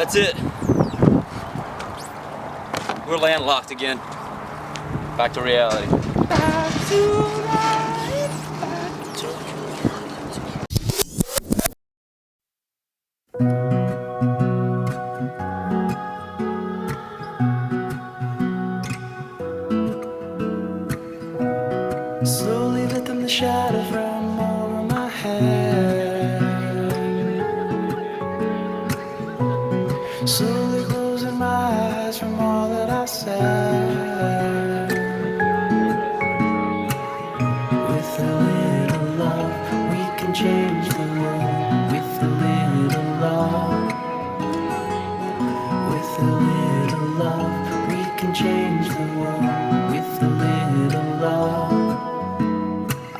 That's it. We're landlocked again. Back to reality. Back to life. Back to Slowly letting the shadow from over my head. Slowly closing my eyes from all that I said. With a little love, we can change the world. With a little love. With a little love, we can change the world. With a little love.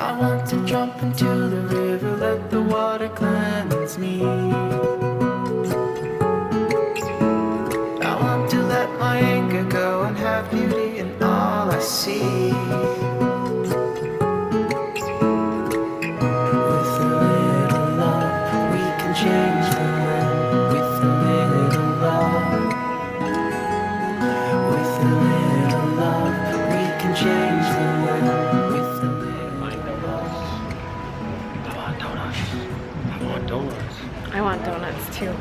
I want to jump into the river, let the water cleanse me. I want to let my anger go and have beauty in all I see. With a little love, we can change the world. With a little love. With a little love, we can change the world. With a little love. I want donuts. I want donuts. I want donuts too.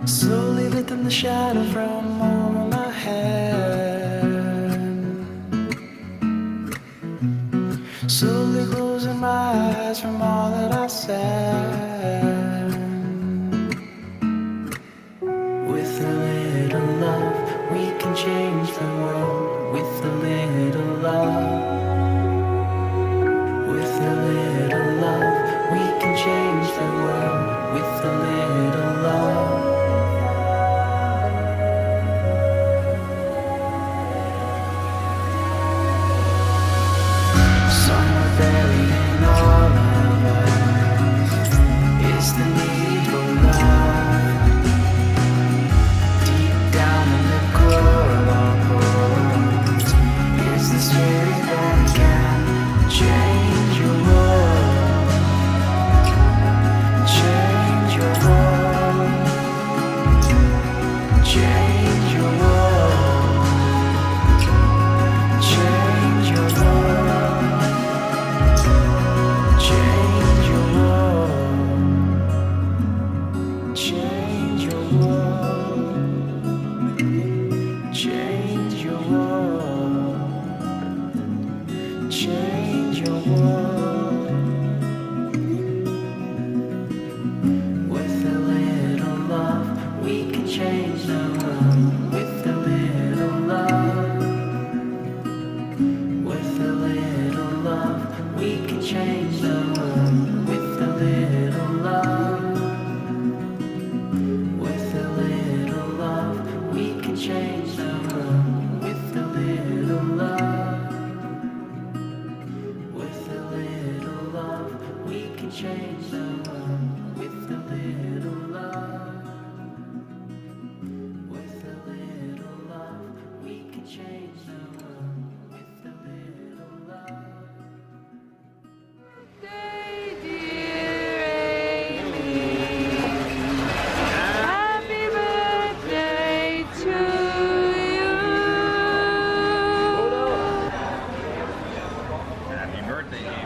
Slowly lifting the shadow from over my head. Slowly closing my eyes from all that I said. With a little love, we can change the world. With a little love. With a little love, we can change the world. With a little love. Somewhere buried in all of us is the need for love. Deep down in the core of our bones is the spirit that can change your world. Change your world. Change your world. Change your world. Change your world. Change your world. Change your world. Change your world. With a little love, we can change the world. With a little love. With a little love, we can change the world. With a little love. With a little love, we can change the world. With a little love. With a little love, we can change the world. With a little love. With a little love, we can change the world. With a little love. Happy birthday to you. Happy birthday,